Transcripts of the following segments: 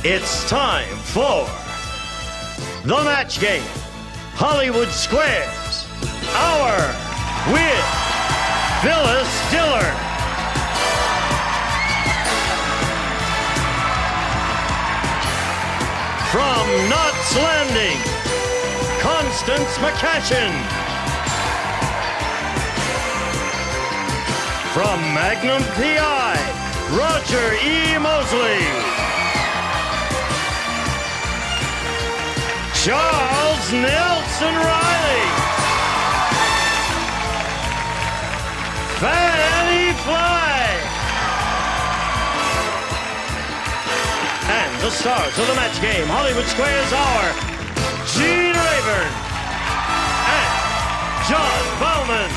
It's time for the match game, Hollywood Squares, Hour with Phyllis Diller. From Knots Landing, Constance McCashin. From Magnum P.I., Roger E. Mosley. Charles Nelson Reilly. Fannie Flagg. And the stars of the match game, Hollywood Squares Hour, Gene Rayburn and John Bowman.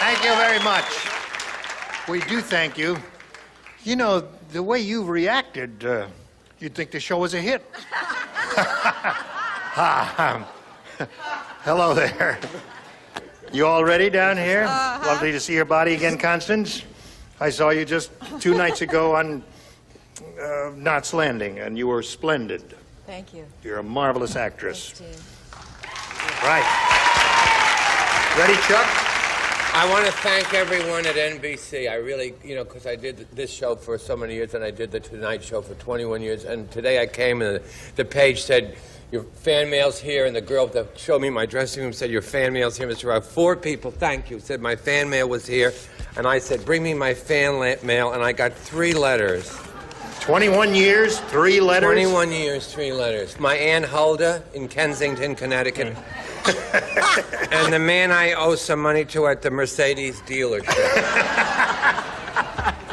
Thank you very much. We do thank you. You know, the way you've reacted, you'd think the show was a hit. Hello there. You all ready down here? Lovely to see your body again, Constance. I saw you just 2 nights ago on Knots Landing, and you were splendid. Thank you. You're a marvelous actress. Thanks, Gene. Right. Ready, Chuck? I want to thank everyone at NBC. I really, because I did this show for so many years, and I did the Tonight Show for 21 years, and today I came and the page said, your fan mail's here, and the girl that showed me my dressing room said, your fan mail's here, Mr. Rock. 4 people, thank you, said my fan mail was here, and I said, bring me my fan mail, and I got 3 letters. 21 years, 3 letters? 21 years, 3 letters. My Aunt Hulda in Kensington, Connecticut. And the man I owe some money to at the Mercedes dealership.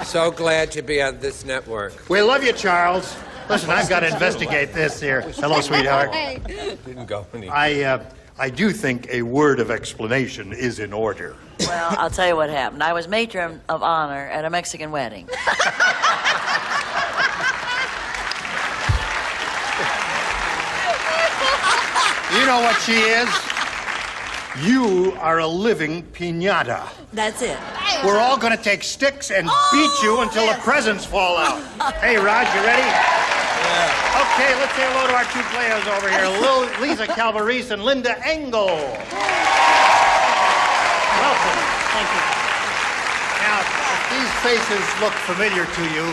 So glad to be on this network. We love you, Charles. Listen, I've got to investigate this here. Hello, sweetheart. Didn't go any. I do think a word of explanation is in order. Well, I'll tell you what happened. I was matron of honor at a Mexican wedding. You know what she is? You are a living piñata. That's it. We're all going to take sticks and beat you until the presents fall out. Hey, Raj, you ready? Yeah. Okay, let's say hello to our 2 players over here, Lisa Calvarese and Linda Engel. Welcome. Thank you. Now, if these faces look familiar to you,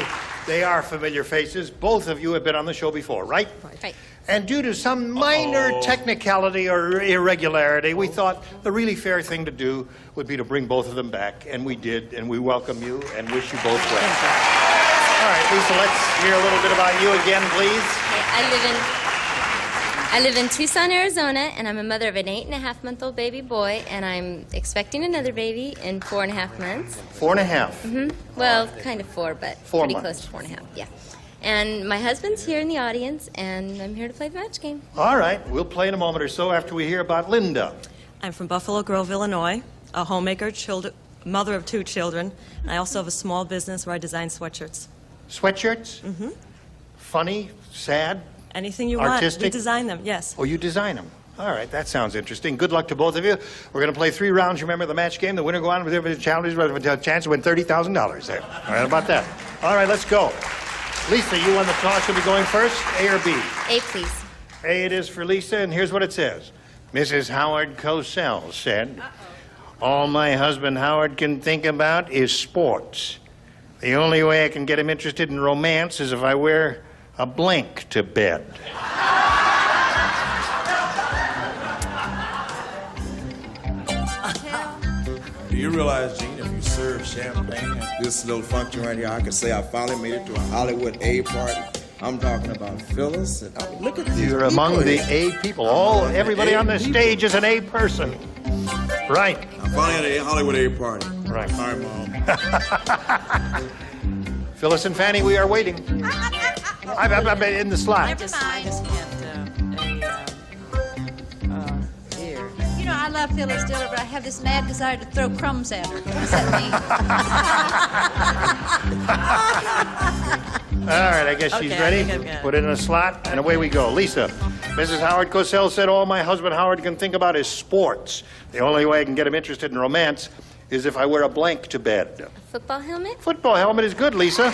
they are familiar faces. Both of you have been on the show before, right? Right. And due to some minor technicality or irregularity, we thought the really fair thing to do would be to bring both of them back, and we did, and we welcome you and wish you both well. All right, Lisa, let's hear a little bit about you again, please. I live in Tucson, Arizona, and I'm a mother of an 8.5-month-old baby boy, and I'm expecting another baby in 4.5 months. 4.5. Mm-hmm. Well, kind of 4, but 4 pretty months. close to 4.5. Yeah. And my husband's here in the audience, and I'm here to play the match game. All right, we'll play in a moment or so after we hear about Linda. I'm from Buffalo Grove, Illinois, a homemaker, mother of 2 children. I also have a small business where I design sweatshirts. Sweatshirts? Mm-hmm. Funny, sad, anything you artistic? want, we design them, yes. Oh, you design them. All right, that sounds interesting. Good luck to both of you. We're going to play 3 rounds. Remember the match game? The winner go on with a challenge, a chance to win $30,000 there. All right, how about that? All right, let's go. Lisa, you won the toss. You'll be going first. A or B? A, please. A it is for Lisa, and here's what it says. Mrs. Howard Cosell said, all my husband Howard can think about is sports. The only way I can get him interested in romance is if I wear a blank to bed. Do you realize, Gene, if you serve champagne at this little function right here, I can say I finally made it to a Hollywood A party? I'm talking about Phyllis. And, I mean, look at these You're people among the here. A people. Everybody on the stage is an A person. Right. I'm finally at a Hollywood A party. Right. All right, Mom. Phyllis and Fannie, we are waiting. I'm in the slide. I just can't, here. You know, I love Phyllis Diller, but I have this mad desire to throw crumbs at her. What does that mean? All right, I guess she's Okay, I ready. think I've got it. Put it in a slot, and away we go. Lisa, Mrs. Howard Cosell said all my husband Howard can think about is sports. The only way I can get him interested in romance is if I wear a blank to bed. Football helmet? Football helmet is good, Lisa.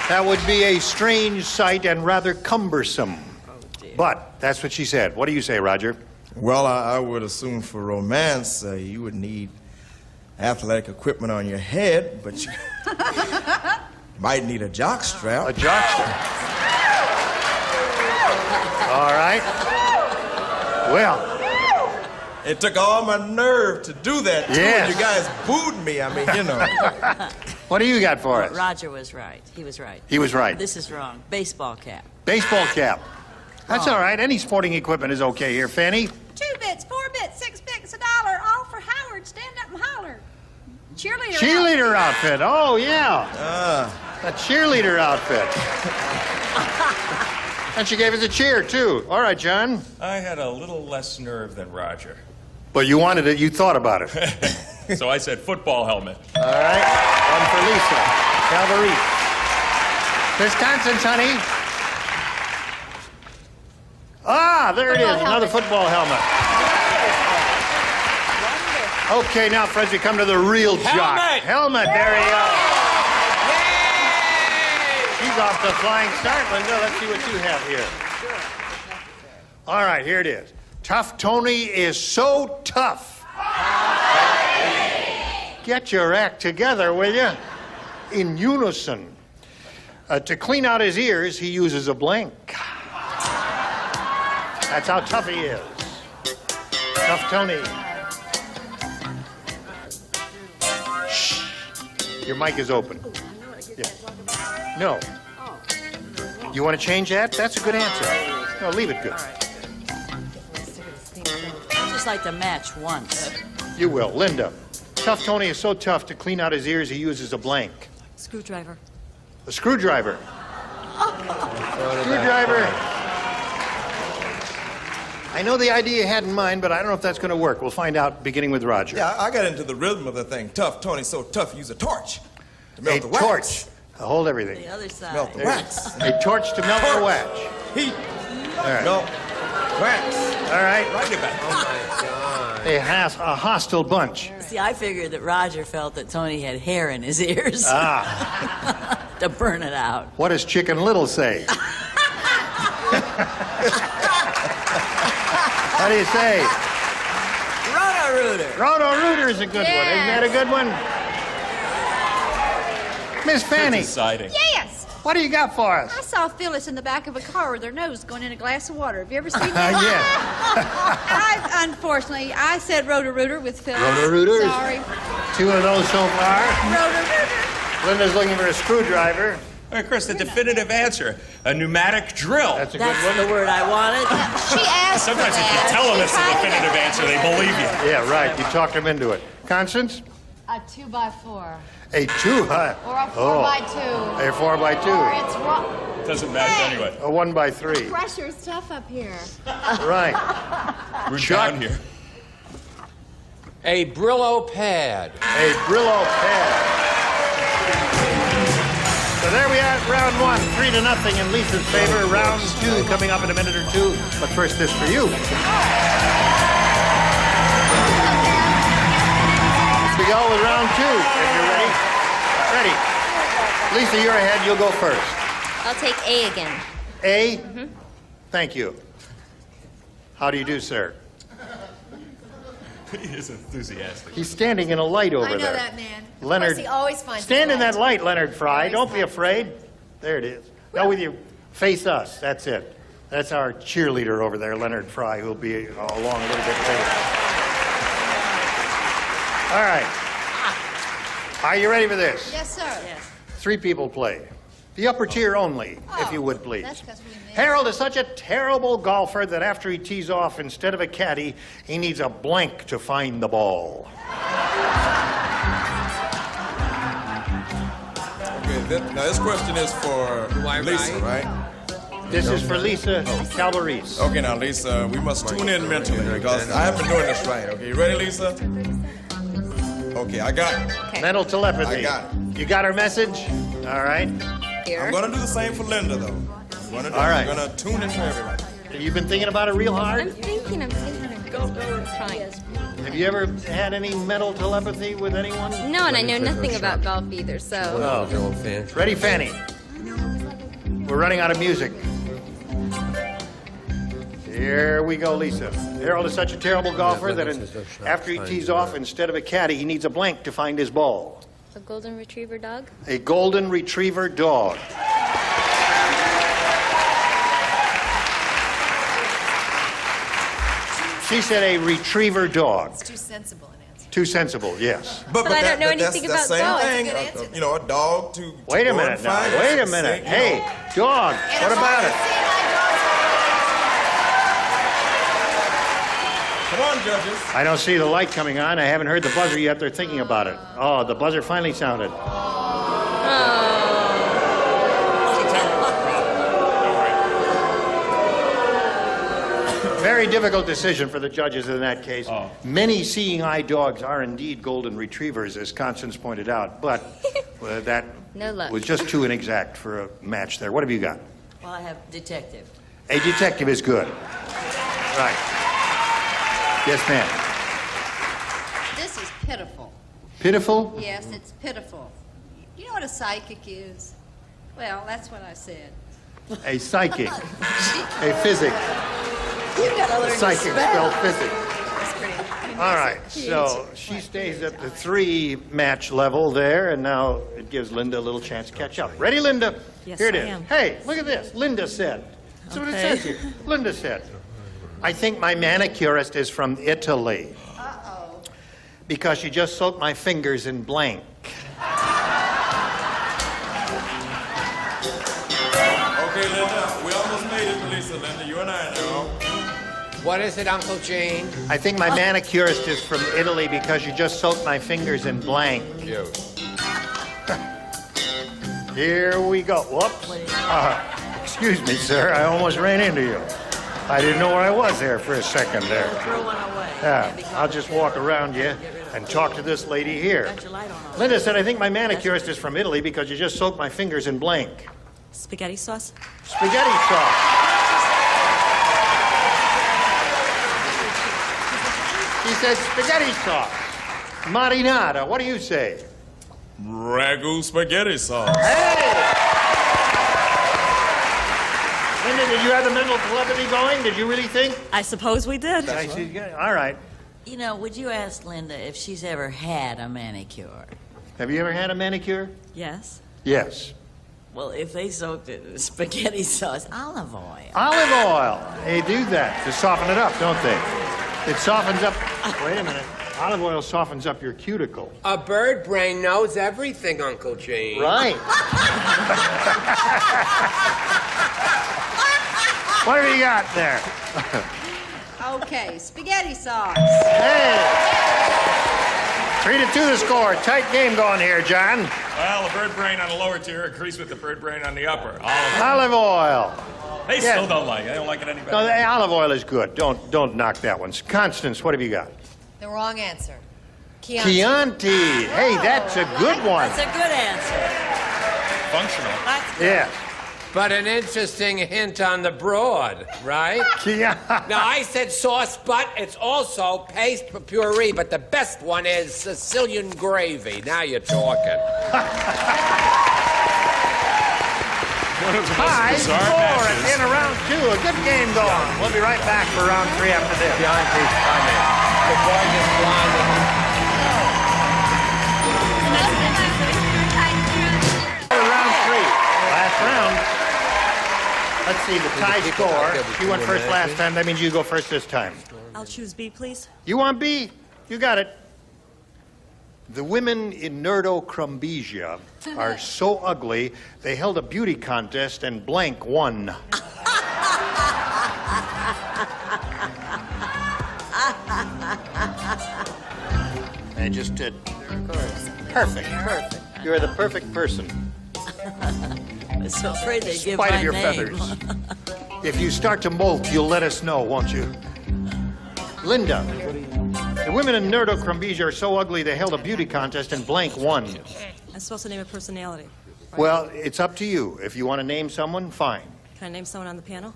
That would be a strange sight and rather cumbersome. But that's what she said. What do you say, Roger? Well, I would assume for romance, you would need athletic equipment on your head, but you might need a jock strap. A jock strap. All right. Well, it took all my nerve to do that, too. Yes. And you guys booed me. I mean, you know. what do you got for us? Roger was right. He was right. He was right. This is wrong. Baseball cap. Baseball cap. That's all right. Any sporting equipment is okay here. Fanny? 2 bits, 4 bits, 6 bits, $1, all for Howard. Stand up and holler. Cheerleader. Cheerleader outfit. Oh, yeah. A cheerleader outfit. And she gave us a cheer, too. All right, John. I had a little less nerve than Roger. But you wanted it. You thought about it. So I said football helmet. All right. One for Lisa. Calvary. Miss Constance, honey. Ah, there it is. Another football helmet. Okay, now, Fred, we come to the real jock. Helmet, there he is. She's off the flying start, Linda. Let's see what you have here. All right, here it is. Tough Tony is so tough. Get your act together, will you? In unison. To clean out his ears, he uses a blank. That's how tough he is. Tough Tony. Shh. Your mic is open. Yeah. No. You want to change that? That's a good answer. No, leave it good. I'd just like to match once. You will. Linda. Tough Tony is so tough to clean out his ears, he uses a blank. Screwdriver. A screwdriver. Screwdriver. I know the idea you had in mind, but I don't know if that's going to work. We'll find out beginning with Roger. Yeah, I got into the rhythm of the thing. Tough Tony's so tough, use a torch to melt A the wax. torch. Hold everything. The other side. Melt the wax. A torch to melt the wax. Heat. All right. Melt. Wax. All right. Right it back. Oh, my God. A hostile bunch. See, I figured that Roger felt that Tony had hair in his ears. To burn it out. What does Chicken Little say? What do you say? Roto-rooter. Roto-rooter is a good one. Isn't that a good one? Miss Fanny, Deciding. Yes. what do you got for I us? saw Phyllis in the back of a car with her nose going in a glass of water. Have you ever seen that? Unfortunately, I said Roto-rooter with Phyllis. Roto-rooters? Sorry. 2 of those so far. Roto-rooter. Linda's looking for a screwdriver. Hey, Chris, the definitive answer, a pneumatic drill. That's a good That's one. the word I wanted. She asked for Sometimes if you that. tell them She it's the tried to definitive get answer, they believe you. Yeah, right. You talked them into it. Constance? A 2x4. A 2, huh? Or a 4x2. A 4x2. Or it's wrong. Doesn't matter anyway. A 1x3. Pressure's tough up here. Right. We're Chuck. down here. A Brillo pad. A Brillo pad. So there we are at round 1, 3-0 in Lisa's favor. Round 2 coming up in a minute or two. But first, this for you. We go with round 2. If you're ready. Ready. Lisa, you're ahead. You'll go first. I'll take A again. A? Thank you. How do you do, sir? He is enthusiastic. He's standing in a light over I know there. that man. Leonard, Of course, he always finds stand the in that light. light, Leonard Frey. Always Don't be finds afraid. There it is. Go with you. Face us. That's it. That's our cheerleader over there, Leonard Frey, who'll be along a little bit later. All right. Are you ready for this? Yes, sir. 3 people play. The upper tier only, if you would, please. That's 'cause we missed. Harold is such a terrible golfer that after he tees off, instead of a caddy, he needs a blank to find the ball. Okay, now this question is for Do I Lisa, write? right? This is for Lisa Calvarese. Okay, now, Lisa, we must tune in mentally because I haven't been doing this right. Okay, you ready, Lisa? Okay, I got it. Okay. Mental telepathy. I got it. You got her message? All right. Here. I'm gonna do the same for Linda, though. All right. I'm gonna tune in for everybody. You've been thinking about it real I'm hard? thinking. Go. I'm trying. Have you ever had any mental telepathy with anyone? No, and I know nothing about golf either, so. Oh. Ready, Fannie? We're running out of music. Here we go, Lisa. Harold is such a terrible golfer that after he tees off, instead of a caddy, he needs a blank to find his ball. A golden retriever dog? A golden retriever dog. She said a retriever dog. It's too sensible an answer. Too sensible, yes. But I don't know anything that's about dogs. the same thing. You know, a dog to Wait a go minute and now. find Wait a us, minute. you Hey, know. dog. What about it? Come on, judges. I don't see the light coming on. I haven't heard the buzzer yet. They're thinking about it. Oh, the buzzer finally sounded. Very difficult decision for the judges in that case. Many seeing eye dogs are indeed golden retrievers, as Constance pointed out, but that No luck. was just too inexact for a match there. What have you got? Well, I have detective. A detective is good. Right. Yes, ma'am. This is pitiful. Pitiful? Yes, it's pitiful. Do you know what a psychic is? Well, that's what I said. A psychic. A physic. You gotta learn Psychic spelled physics. All right, so she stays at the 3-match level there, and now it gives Linda a little chance to catch up. Ready, Linda? Yes, Here it I is. am. Hey, look at this. Linda said. That's what it Okay. says here. Linda said, I think my manicurist is from Italy. Uh-oh. Because she just soaked my fingers in blank. Okay, Linda, we almost made it, Lisa. Linda, you and I now. What is it, Uncle Gene? I think my manicurist is from Italy because you just soaked my fingers in blank. Cute. Here we go. Whoops. Excuse me, sir. I almost ran into you. I didn't know where I was there for a second there. Throw one away. Yeah, I'll just walk around you and talk to this lady here. Got your light on. Linda said, I think my manicurist is from Italy because you just soaked my fingers in blank. Spaghetti sauce? Spaghetti sauce. She said spaghetti sauce. Marinara. What do you say? Ragu spaghetti sauce. Hey! Linda, did you have the mental telepathy going? Did you really think? I suppose we did. I see. Yeah, all right. You know, would you ask Linda if she's ever had a manicure? Have you ever had a manicure? Yes. Yes. Well, if they soaked it in spaghetti sauce, olive oil. Olive oil. They do that to soften it up, don't they? It softens up. Wait a minute. Olive oil softens up your cuticle. A bird brain knows everything, Uncle Gene. Right. What have you got there? Okay, spaghetti sauce. Hey! 3-2 the score. Tight game going here, John. Well, the bird brain on the lower tier agrees with the bird brain on the upper. Olive oil. They still don't like it. They don't like it any better. No, the olive oil is good. Don't knock that one. Constance, what have you got? The wrong answer. Chianti. Chianti. Hey, that's a good one. That's a good answer. Functional. That's good. Yes. But an interesting hint on the broad, right? Chianti. Now, I said sauce, but it's also paste puree, but the best one is Sicilian gravy. Now you're talking. One of the most High bizarre score at matches. the end of round 2. A good game going. We'll be right back for round 3 after this. Chianti's funny. The gorgeous blonde. Round 3. Last round. Let's see, the tie score. She went first last time. That means you go first this time. I'll choose B, please. You want B? You got it. The women in Nerdocrumbesia are so ugly, they held a beauty contest and blank won. They just did. Perfect. Perfect. You're the perfect person. I'm so afraid they In give spite my of your name. feathers. If you start to molt, you'll let us know, won't you? Linda, the women in Nerdo-Crumbesia are so ugly they held a beauty contest and blank won. I'm supposed to name a personality. Right? Well, it's up to you. If you want to name someone, fine. Can I name someone on the panel?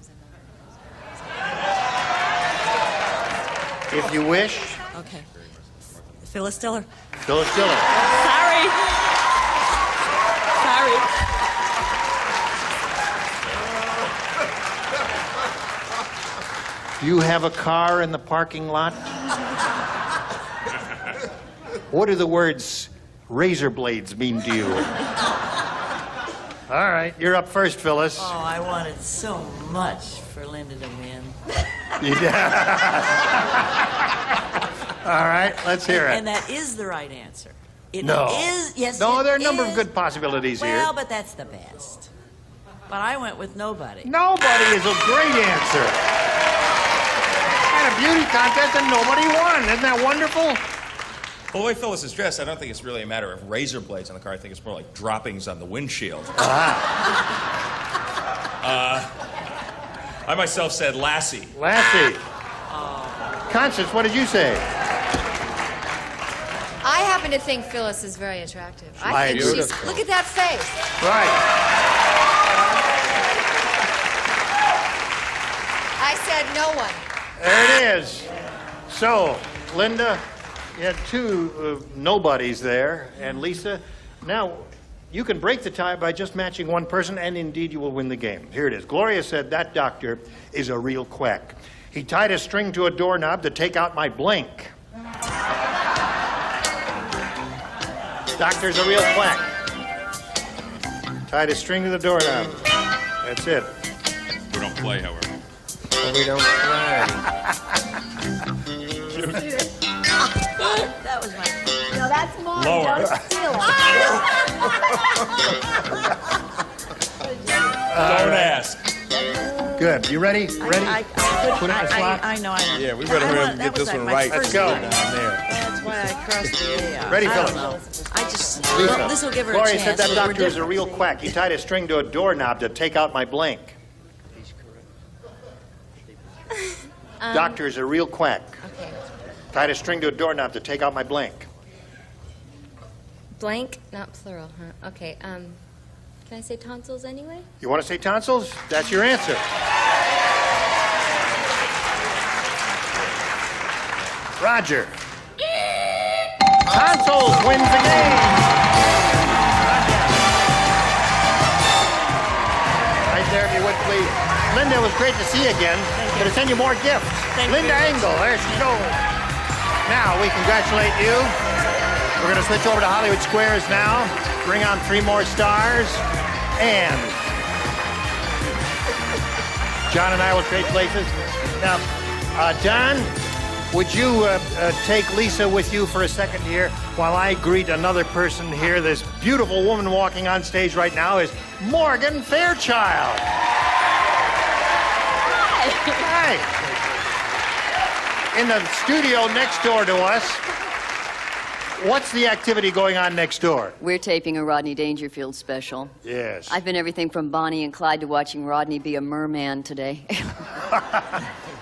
If you wish. Okay. Phyllis Diller. Phyllis Diller. Sorry. Sorry. Do you have a car in the parking lot? What do the words razor blades mean to you? All right, you're up first, Phyllis. Oh, I wanted so much for Linda to win. All right, let's hear it. And that is the right answer. It No. is, yes, No, it there are a number is. of good possibilities here. Well, but that's the best. But I went with nobody. Nobody is a great answer. Had a beauty contest and nobody won. Isn't that wonderful? Well, the way Phyllis is dressed, I don't think it's really a matter of razor blades on the car. I think it's more like droppings on the windshield. I myself said Lassie. Lassie. Constance, what did you say? I happen to think Phyllis is very attractive. I think Beautiful. she's. Look at that face. Right. I said no one. There it is. So, Linda, you had two nobodies there, and Lisa. Now, you can break the tie by just matching one person, and indeed you will win the game. Here it is. Gloria said that doctor is a real quack. He tied a string to a doorknob to take out my blank. Doctor's a real quack. Tied a string to the doorknob. That's it. We don't play, however. We don't play. That was my... No, that's mine. Lower. Don't steal Don't ask. Good. You ready? Ready? I Put it in the slot. I know. Yeah, we better hurry up and get this one right. Let's go. That's why I crossed the A out. Ready, I don't Phyllis? know. I just... Lisa. Well, this will give her Gloria a chance. said that We're doctor is a different. real quack. He tied a string to a doorknob to take out my blank. Doctor is a real quack. Okay. Tied a string to a doorknob to take out my blank. Blank, not plural, huh? Okay. Can I say tonsils anyway? You want to say tonsils? That's your answer. Roger. Tonsils wins the game. Right there, if you would, please. Linda, it was great to see you again. Going to send you more gifts. Linda Engel, there she goes. Now, we congratulate you. We're going to switch over to Hollywood Squares now. Bring on 3 more stars. And John and I will trade places. Now, John, would you take Lisa with you for a second here while I greet another person here? This beautiful woman walking on stage right now is Morgan Fairchild. Hi. In the studio next door to us, what's the activity going on next door? We're taping a Rodney Dangerfield special. Yes. I've been everything from Bonnie and Clyde to watching Rodney be a merman today.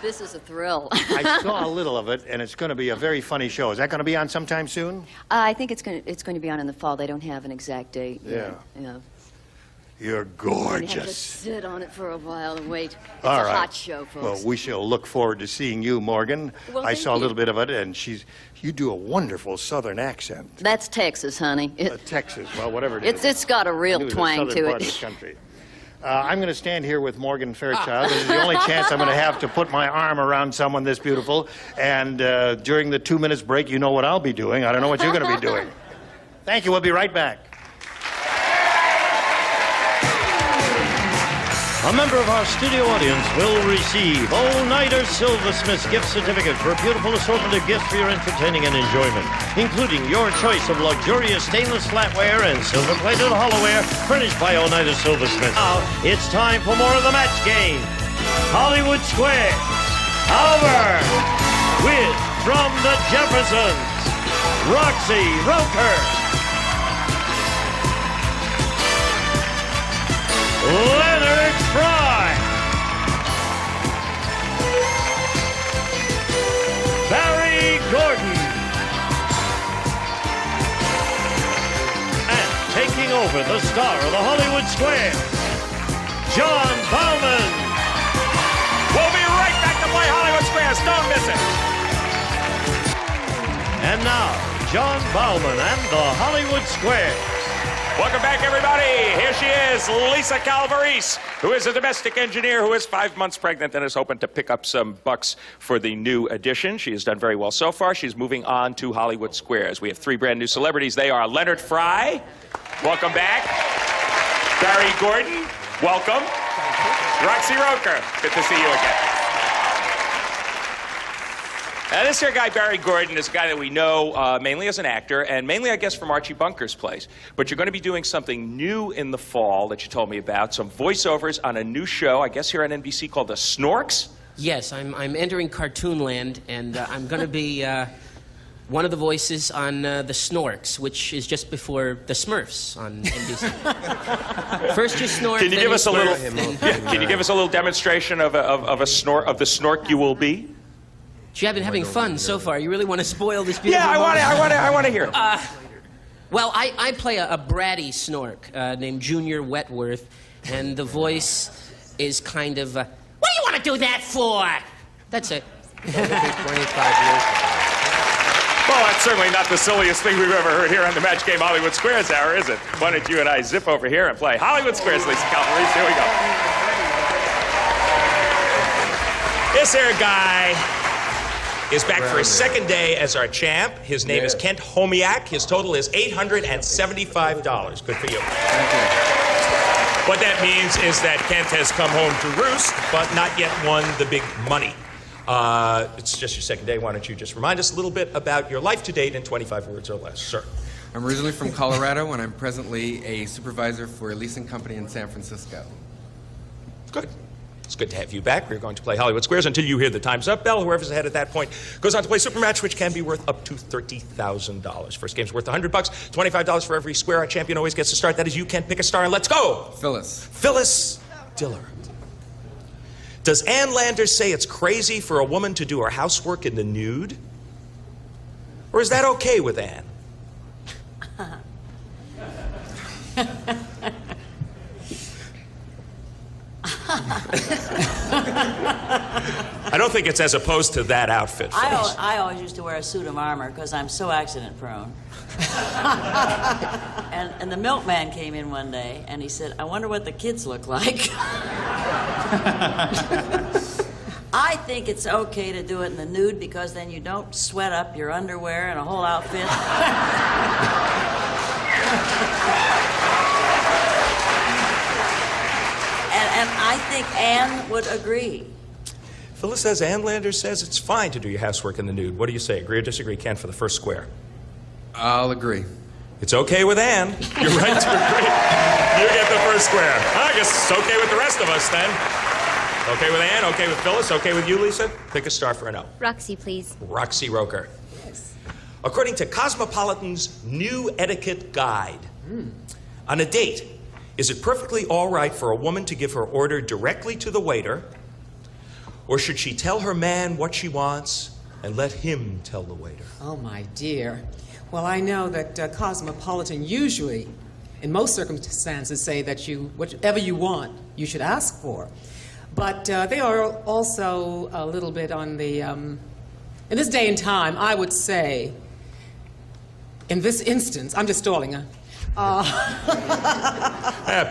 This is a thrill. I saw a little of it, and it's going to be a very funny show. Is that going to be on sometime soon? I think it's going to be on in the fall. They don't have an exact date. Yeah. Yeah. You're You have to gorgeous. sit on it for a while and wait. It's All a right. hot show, folks. Well, we shall look forward to seeing you, Morgan. Well, I thank saw a you. little bit of it, and you do a wonderful Southern accent. That's Texas, honey. Texas, well, whatever it is. It's got a I real knew the twang southern to part it. of the country. I'm going to stand here with Morgan Fairchild. This is the only chance I'm going to have to put my arm around someone this beautiful. And during the 2 minutes break, you know what I'll be doing. I don't know what you're going to be doing. Thank you. We'll be right back. A member of our studio audience will receive All-Nighter Silversmith's gift certificate for a beautiful assortment of gifts for your entertaining and enjoyment, including your choice of luxurious stainless flatware and silver-plated hollowware furnished by All-Nighter Silversmith. Now, it's time for more of the match game. Hollywood Square. Over with, from the Jeffersons, Roxie, Roker. Leonard, Frey. bring over the star of the Hollywood Square, John Bowman. We'll be right back to play Hollywood Squares. Don't miss it. And now, John Bowman and the Hollywood Square. Welcome back, everybody. Here she is, Lisa Calvarese, who is a domestic engineer who is 5 months pregnant and is hoping to pick up some bucks for the new edition. She has done very well so far. She's moving on to Hollywood Squares. We have 3 brand new celebrities. They are Leonard Frey. Welcome back. Barry Gordon. Welcome. Roxie Roker. Good to see you again. This here guy, Barry Gordon, is a guy that we know mainly as an actor, and mainly, I guess, from Archie Bunker's plays. But you're going to be doing something new in the fall that you told me about, some voiceovers on a new show, I guess here on NBC, called The Snorks? Yes, I'm entering Cartoonland, and I'm going to be one of the voices on The Snorks, which is just before The Smurfs on NBC. First you snort, Can you then give us a little? smurf, Yeah, can you give us a little demonstration of the snork you will be? Gee, I've been having fun so far. You really want to spoil this beautiful Yeah, I want to hear. Well, I play a bratty snork named Junior Wetworth, and the voice is kind of, what do you want to do that for? That's it. 25 years. Well, that's certainly not the silliest thing we've ever heard here on the Match Game Hollywood Squares Hour, is it? Why don't you and I zip over here and play Hollywood Squares, Lisa Calvarese? Here we go. This here guy is back for his second day as our champ. His name is Kent Homiak. His total is $875. Good for you. What that means is that Kent has come home to roost, but not yet won the big money. It's just your second day. Why don't you just remind us a little bit about your life to date in 25 words or less, sir? I'm originally from Colorado, and I'm presently a supervisor for a leasing company in San Francisco. Good. It's good to have you back. We're going to play Hollywood Squares until you hear the time's up bell. Whoever's ahead at that point goes on to play Supermatch, which can be worth up to $30,000. First game's worth $100, $25 for every square. Our champion always gets to start. That is, you can pick a star, and let's go. Phyllis. Phyllis Diller. Does Ann Landers say it's crazy for a woman to do her housework in the nude? Or is that okay with Ann? I don't think it's as opposed to that outfit. I always used to wear a suit of armor because I'm so accident prone. and the milkman came in one day and he said, I wonder what the kids look like. I think it's okay to do it in the nude because then you don't sweat up your underwear and a whole outfit. And I think Ann would agree. Phyllis says Ann Landers says it's fine to do your housework in the nude. What do you say? Agree or disagree, Ken, for the first square? I'll agree. It's okay with Ann. You're right to agree. You get the first square. I guess it's okay with the rest of us then. Okay with Ann, okay with Phyllis, okay with you, Lisa? Pick a star for an O. Roxie, please. Roxie Roker. Yes. According to Cosmopolitan's new etiquette guide, on a date, is it perfectly all right for a woman to give her order directly to the waiter, or should she tell her man what she wants and let him tell the waiter? Oh, my dear. Well, I know that Cosmopolitan usually, in most circumstances, say that whatever you want, you should ask for. But they are also a little bit on the, in this day and time, I would say, in this instance, I'm just stalling,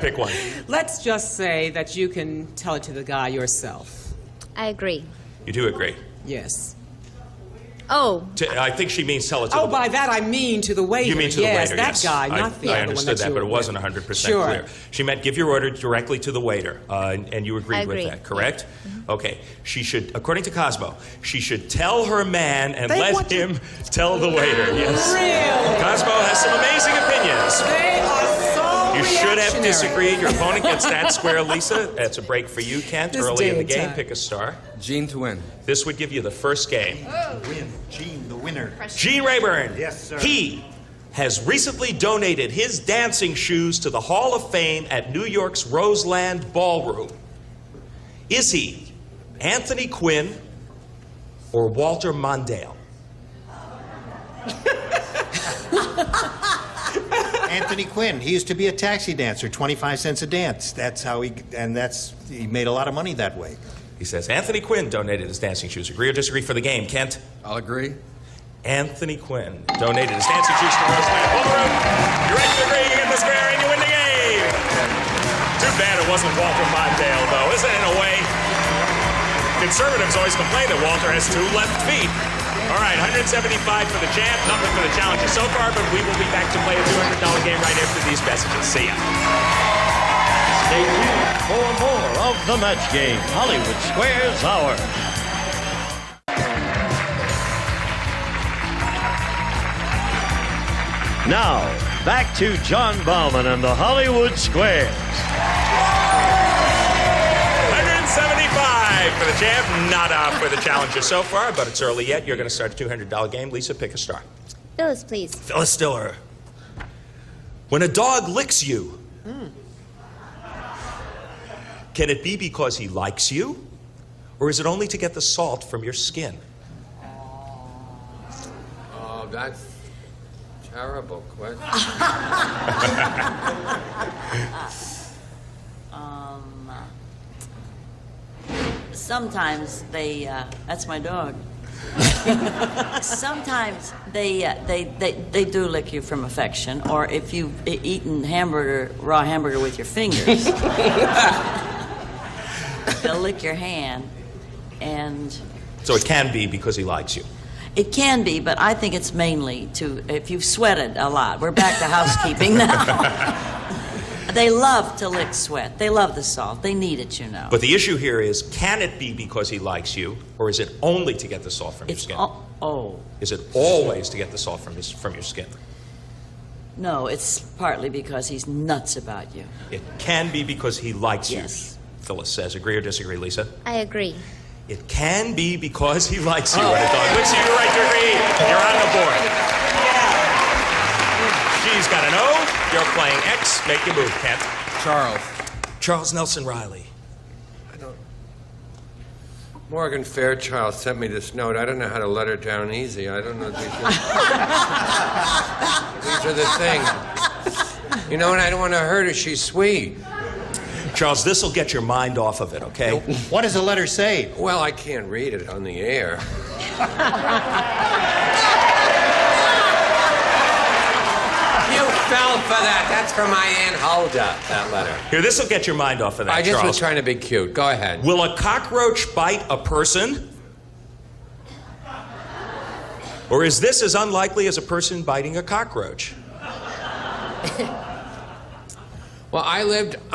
Pick one. Let's just say that you can tell it to the guy yourself. I agree. You do agree? Yes. Oh. I think she means tell it to the waiter. By that I mean to the waiter. You mean to the waiter, yes. That guy, not the I other understood one that, but it wasn't 100% clear. She meant give your order directly to the waiter, and you agreed with that, correct? Yeah. Mm-hmm. Okay. She should, according to Cosmo, she should tell her man and let him tell the waiter. Yes. Really? Cosmo has some amazing opinions. They are so You should have disagreed. Your opponent gets that square, Lisa. That's a break for you, Kent. Early in the game, pick a star. Gene to win. This would give you the first game. Win. Gene, the winner. Gene Rayburn. Yes, sir. He has recently donated his dancing shoes to the Hall of Fame at New York's Roseland Ballroom. Is he Anthony Quinn or Walter Mondale? Anthony Quinn. He used to be a taxi dancer, 25 cents a dance. That's how he made a lot of money that way. He says Anthony Quinn donated his dancing shoes. Agree or disagree for the game, Kent? I'll agree. Anthony Quinn donated his dancing shoes to the Roseland Ballroom. You're right to agree, you get the square, and you win the game. Too bad it wasn't Walter Mondale, though, isn't it, in a way? Conservatives always complain that Walter has 2 left feet. All right, $175 for the champ, nothing for the challenger so far, but we will be back to play a $200 game right after these messages. See ya. Stay tuned for more of the match game, Hollywood Squares Hour. Now, back to John Bauman and the Hollywood Squares. 175 for the champ, nada for the challenger so far, but it's early yet. You're going to start a $200 game. Lisa, pick a star. Phyllis, please. Phyllis Diller. When a dog licks you, can it be because he likes you, or is it only to get the salt from your skin? Oh, that's a terrible question. Sometimes they, that's my dog. Sometimes they do lick you from affection, or if you've eaten raw hamburger with your fingers, they'll lick your hand, and... So it can be because he likes you. It can be, but I think it's mainly if you've sweated a lot. We're back to housekeeping now. They love to lick sweat. They love the salt. They need it, you know. But the issue here is, can it be because he likes you, or is it only to get the salt from your skin? Is it always to get the salt from your skin? No, it's partly because he's nuts about you. It can be because he likes Yes. you, Phyllis says. Agree or disagree, Lisa? I agree. It can be because he likes you. When a dog licks you, you're right to agree. You're on the board. She's got an O. You're playing X. Make your move, Kent. Charles Nelson Reilly. Morgan Fairchild sent me this note. I don't know how to let her down easy. I don't know. These are the things. You know, and I don't want to hurt her. She's sweet. Charles, this will get your mind off of it, okay? What does the letter say? Well, I can't read it on the air. You fell for that. That's from my Aunt Hulda, that letter. Here, this will get your mind off of that, I just Charles. was trying to be cute. Go ahead. Will a cockroach bite a person? Or is this as unlikely as a person biting a cockroach? Well, I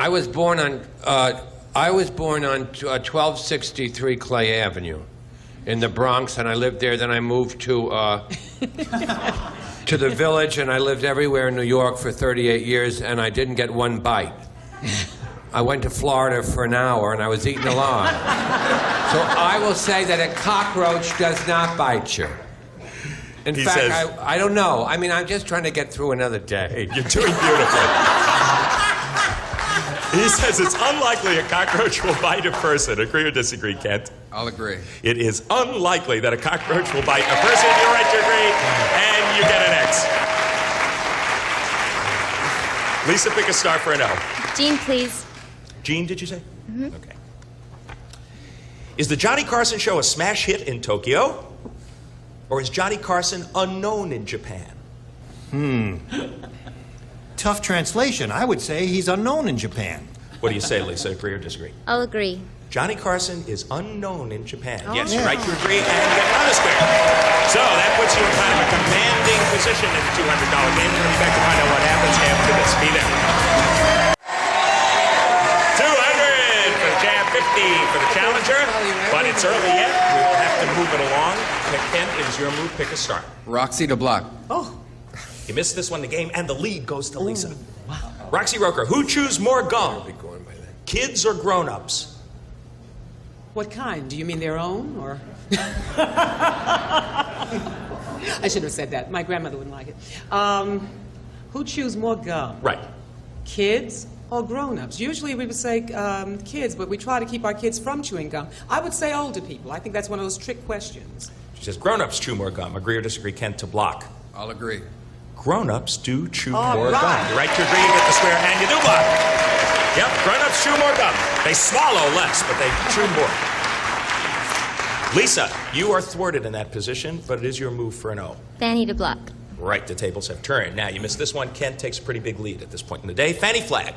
was born on 1263 Clay Avenue in the Bronx, and I lived there. Then I moved to the Village, and I lived everywhere in New York for 38 years, and I didn't get one bite. I went to Florida for an hour, and I was eaten alive. So I will say that a cockroach does not bite you. In fact, I don't know. I mean, I'm just trying to get through another day. You're doing beautifully. He says it's unlikely a cockroach will bite a person. Agree or disagree, Kent? I'll agree. It is unlikely that a cockroach will bite a person. You're right to agree, and you get an X. Lisa, pick a star for an O. Jean, please. Jean, did you say? Mm-hmm. Okay. Is the Johnny Carson show a smash hit in Tokyo? Or is Johnny Carson unknown in Japan? Tough translation. I would say he's unknown in Japan. What do you say, Lisa? Agree or disagree? I'll agree. Johnny Carson is unknown in Japan. Oh. Yes, you're right to agree, and you get another square. So that puts you in kind of a commanding position in the $200 game. We're going to be back to find out what happens after this. Be there. 200 for the champ, 50 for the challenger. But it's early yet. We'll have to move it along. Kent, it is your move. Pick a star. Roxie to block. Oh. You missed this one in the game, and the lead goes to Lisa. Wow. Roxie Roker, who chews more gum? Kids or grown-ups? What kind? Do you mean their own, or? I shouldn't have said that. My grandmother wouldn't like it. Who chews more gum? Right. Kids or grown-ups? Usually we would say kids, but we try to keep our kids from chewing gum. I would say older people. I think that's one of those trick questions. She says grown-ups chew more gum. Agree or disagree, Kent, to block? I'll agree. grown-ups do chew more gum. You're right to agree, you get the square, and you do block. Yep, grown-ups chew more gum. They swallow less, but they chew more. Lisa, you are thwarted in that position, but it is your move for an O. Fannie to block. Right, the tables have turned. Now, you missed this one. Kent takes a pretty big lead at this point in the day. Fannie Flagg.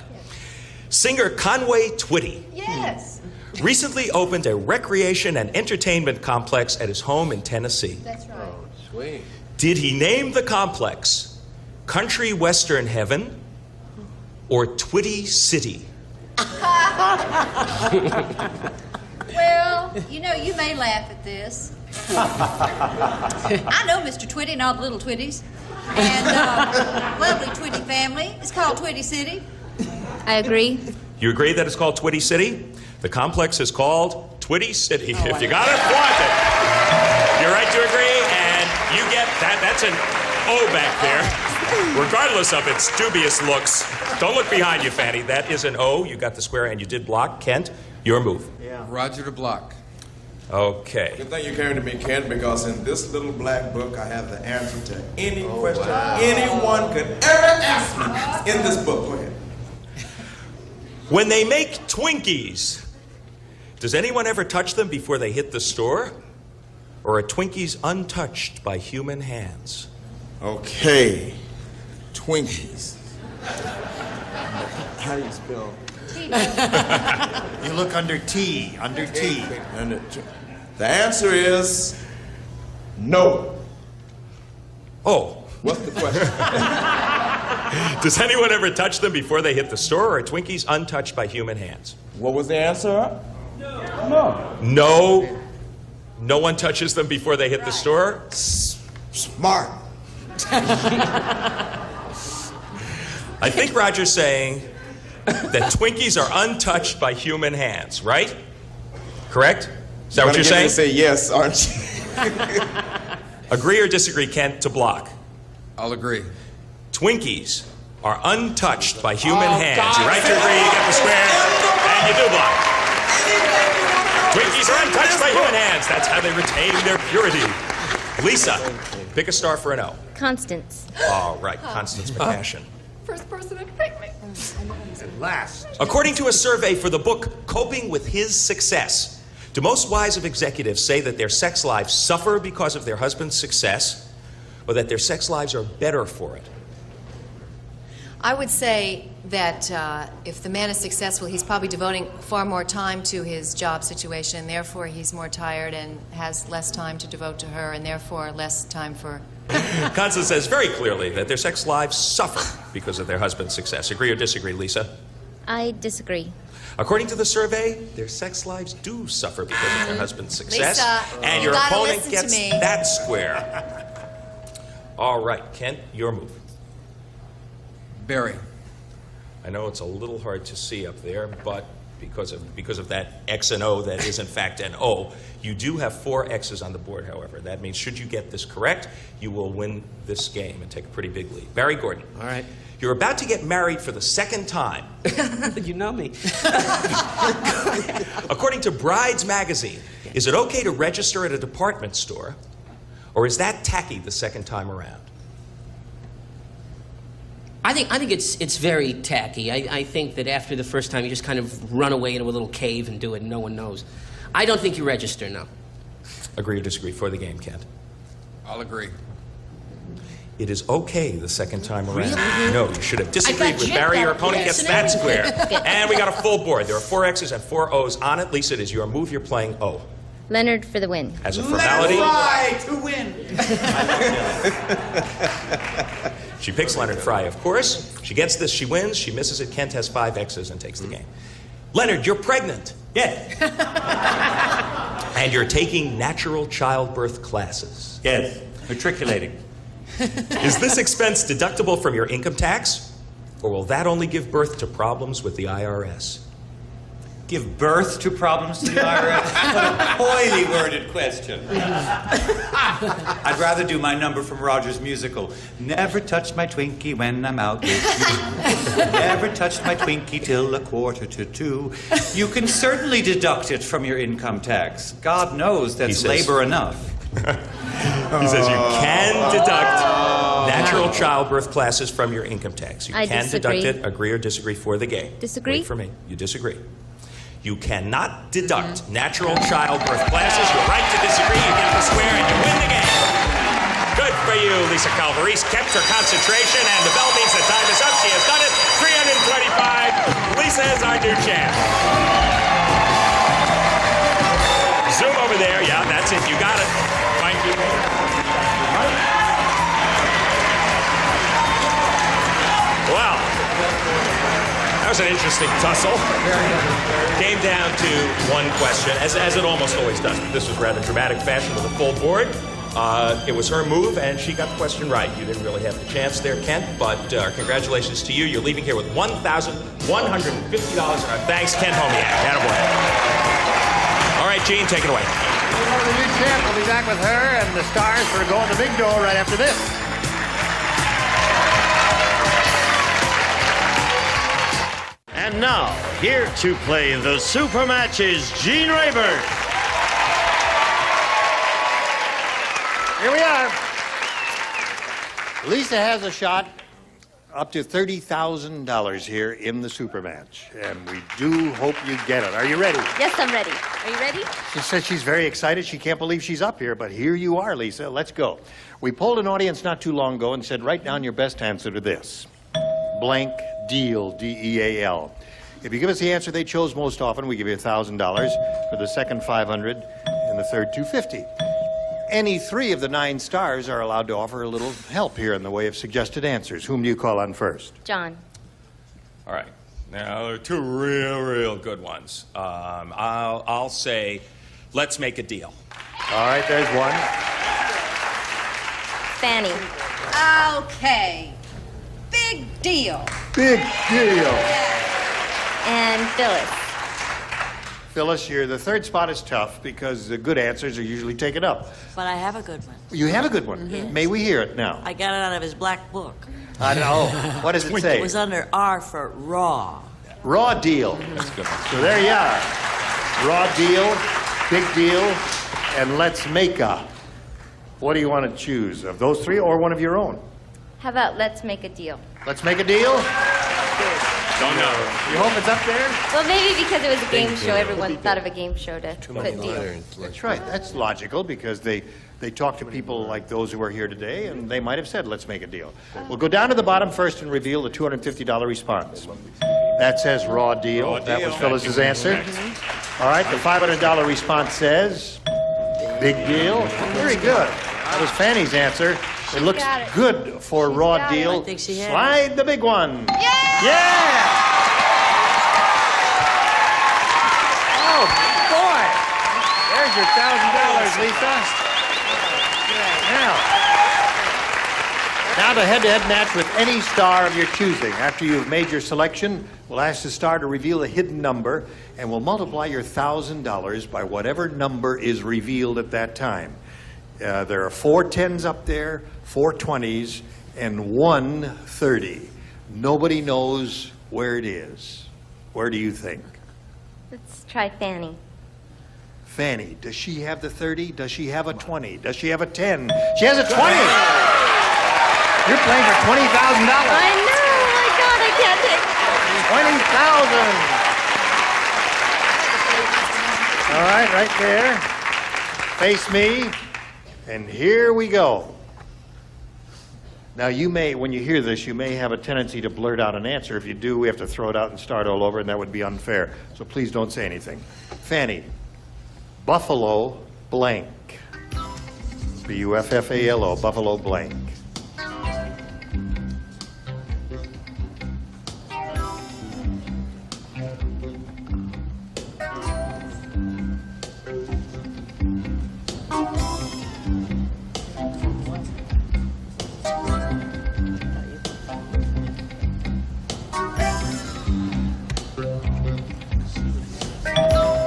Singer Conway Twitty. Yes. Recently opened a recreation and entertainment complex at his home in Tennessee. That's right. Sweet. Did he name the complex Country Western Heaven or Twitty City? Well, you know, you may laugh at this. I know Mr. Twitty and all the little Twitties. And lovely Twitty family. It's called Twitty City. I agree. You agree that it's called Twitty City? The complex is called Twitty City. If you got it, flaunt it. You're right to agree, and you get that. That's an O back there, regardless of its dubious looks. Don't look behind you, Fannie. That is an O. You got the square, and you did block. Kent, your move. Yeah. Roger to block. Okay. Good thing you came to me, Kent, because in this little black book, I have the answer to any question anyone could ever ask me in this book. Go ahead. When they make Twinkies, does anyone ever touch them before they hit the store? Or are Twinkies untouched by human hands? Okay. Twinkies. How do you spell? You look under T, under T. The answer is no. Oh. What's the question? Does anyone ever touch them before they hit the store, or are Twinkies untouched by human hands? What was the answer? No. No. No one touches them before they hit the store? Smart. I think Roger's saying that Twinkies are untouched by human hands, right? Correct? Is that what you're saying? Say yes, aren't you? Agree or disagree, Kent, to block? I'll agree. Twinkies are untouched by human hands. You're right to agree, you get the square, and you do block. Twinkies are untouched by human hands. That's how they retain their purity. Lisa, pick a star for an O. Constance. All right, Constance McCashin. First person to pick me. Last. According to a survey for the book Coping with His Success, do most wives of executives say that their sex lives suffer because of their husband's success, or that their sex lives are better for it? I would say that if the man is successful, he's probably devoting far more time to his job situation. Therefore, he's more tired and has less time to devote to her, and therefore less time for... Constance says very clearly that their sex lives suffer because of their husband's success. Agree or disagree, Lisa? I disagree. According to the survey, their sex lives do suffer because of their husband's success. Lisa, and you your gotta opponent listen to gets me. that square. All right, Kent, your move. Barry. I know it's a little hard to see up there, but because of that X and O that is in fact an O, you do have 4 X's on the board, however. That means should you get this correct, you will win this game and take a pretty big lead. Barry Gordon. All right. You're about to get married for the second time. You know me. According to Brides Magazine, is it okay to register at a department store, or is that tacky the second time around? I think it's very tacky. I think that after the first time, you just kind of run away into a little cave and do it, and no one knows. I don't think you register, no. Agree or disagree for the game, Kent? I'll agree. It is okay the second time around. Really? No, you should have disagreed with Barry. Your opponent gets that square. And we got a full board. There are 4 X's and 4 O's on it. Lisa, it is your move. You're playing O. Leonard for the win. As a formality. Fry to win. She picks Leonard Frey, of course. She gets this, she wins. She misses it. Kent has 5 X's and takes the game. Leonard, you're pregnant. Yes. And you're taking natural childbirth classes. Yes. Matriculating. Is this expense deductible from your income tax? Or will that only give birth to problems with the IRS? Give birth to problems to the IRS? What a coyly worded question. I'd rather do my number from Rogers' musical. Never touch my Twinkie when I'm out with you. Never touch my Twinkie till 1:45. You can certainly deduct it from your income tax. God knows that's labor enough. He says you can deduct natural childbirth classes from your income tax. You I can disagree. deduct it, agree or disagree for the game. Disagree? Wait for me. You disagree. You cannot deduct natural childbirth classes. You're right to disagree. You get to swear and you win the game. Good for you, Lisa Calvarese. Kept her concentration, and the bell means the time is up. She has done it. 325. Lisa is our new champ. Zoom over there. Yeah, that's it. You got it. Thank you. Wow. That was an interesting tussle. Came down to one question, as it almost always does. But this was rather dramatic fashion with a full board. It was her move, and she got the question right. You didn't really have the chance there, Kent, but congratulations to you. You're leaving here with $1,150. Thanks, Kent Homiak. Attaboy. All right, Gene, take it away. The new champ will be back with her and the stars for a go on the big door right after this. And now, here to play the super match is Gene Rayburn. Here we are. Lisa has a shot up to $30,000 here in the super match, and we do hope you get it. Are you ready? Yes, I'm ready. Are you ready? She says she's very excited. She can't believe she's up here, but here you are, Lisa. Let's go. We polled an audience not too long ago and said, write down your best answer to this. Blank deal, D-E-A-L. If you give us the answer they chose most often, we give you $1,000. For the second, $500, and the third, $250. Any three of the 9 stars are allowed to offer a little help here in the way of suggested answers. Whom do you call on first? John. All right. Now, there are two real good ones. I'll say, let's make a deal. All right, there's one. Fanny. Okay. Big deal. Big deal. And Phyllis. Phyllis, the third spot is tough because the good answers are usually taken up. But I have a good one. You have a good one. Yes. May we hear it now? I got it out of his black book. I know. What does it say? It was under R for raw. Raw deal. That's good. So there you are. Raw deal, big deal, and let's make a. What do you want to choose? Of those three or one of your own? How about let's make a deal? Let's make a deal? Don't know. You hope it's up there? Well, maybe because it was a game show, everyone thought of a game show to put deal. That's right. That's logical because they talk to people like those who are here today, and they might have said, let's make a deal. We'll go down to the bottom first and reveal the $250 response. That says raw deal. That was Phyllis's answer. All right, the $500 response says big deal. Very good. That was Fanny's answer. It looks good for raw deal. I think she had it. Slide the big one. Yeah! Oh, boy. There's your $1,000, Lisa. Now the head-to-head match with any star of your choosing. After you've made your selection, we'll ask the star to reveal a hidden number, and we'll multiply your $1,000 by whatever number is revealed at that time. There are 4 10s up there, 4 20s, and 1 30. Nobody knows where it is. Where do you think? Let's try Fanny. Fanny, does she have the 30? Does she have a 20? Does she have a 10? She has a 20! You're playing for $20,000. I know! Oh my God, I can't take... 20,000! All right, right there. Face me. And here we go. Now, you may, when you hear this, you may have a tendency to blurt out an answer. If you do, we have to throw it out and start all over, and that would be unfair. So please don't say anything. Fanny, Buffalo blank. B-U-F-F-A-L-O, Buffalo blank.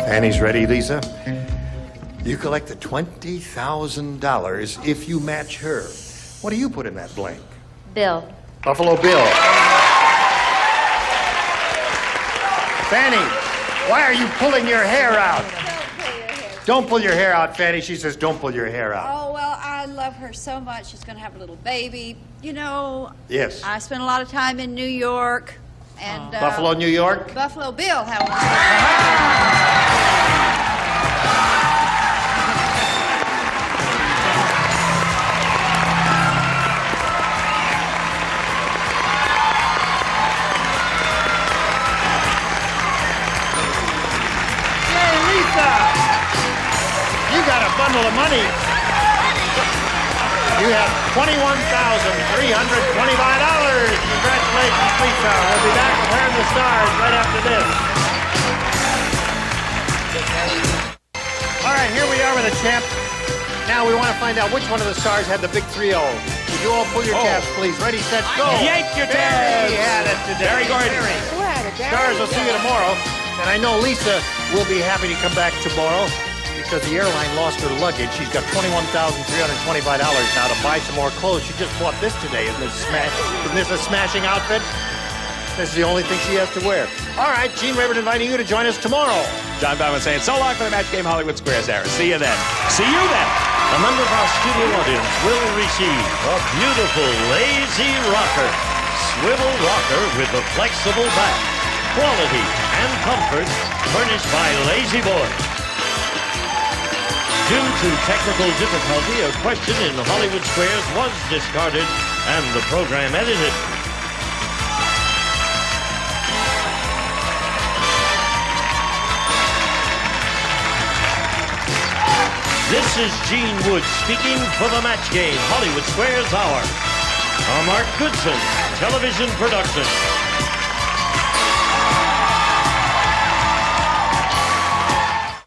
Fanny's ready, Lisa. You collect the $20,000 if you match her. What do you put in that blank? Bill. Buffalo Bill. Fanny, why are you pulling your hair out? Don't pull your hair out, Fannie. She says, don't pull your hair out. Oh, well, I love her so much. She's going to have a little baby. You know, Yes. I spent a lot of time in New York. And Buffalo, New York? Buffalo Bill, however. Hey, Lisa! You got a bundle of money. You have $21,325. Congratulations, Lisa. We'll be back with her and the stars right after this. All right, here we are with the champ. Now we want to find out which one of the stars had the big 3-0. Would you all pull your tabs, please? Ready, set, go. Yank your tabs. Barry had it today. Barry Gordon. Stars will see you tomorrow. And I know Lisa will be happy to come back tomorrow because the airline lost her luggage. She's got $21,325 now to buy some more clothes. She just bought this today. Isn't this a smashing outfit? This is the only thing she has to wear. All right, Gene Rayburn inviting you to join us tomorrow. John Bowman saying so long for the Match Game Hollywood Squares era. See you then. See you then. A member of our studio audience will receive a beautiful lazy rocker. Swivel rocker with a flexible back. Quality and comfort furnished by Lazy Boy. Due to technical difficulty, a question in Hollywood Squares was discarded and the program edited. This is Gene Wood speaking for the Match Game Hollywood Squares Hour. A Mark Goodson television production.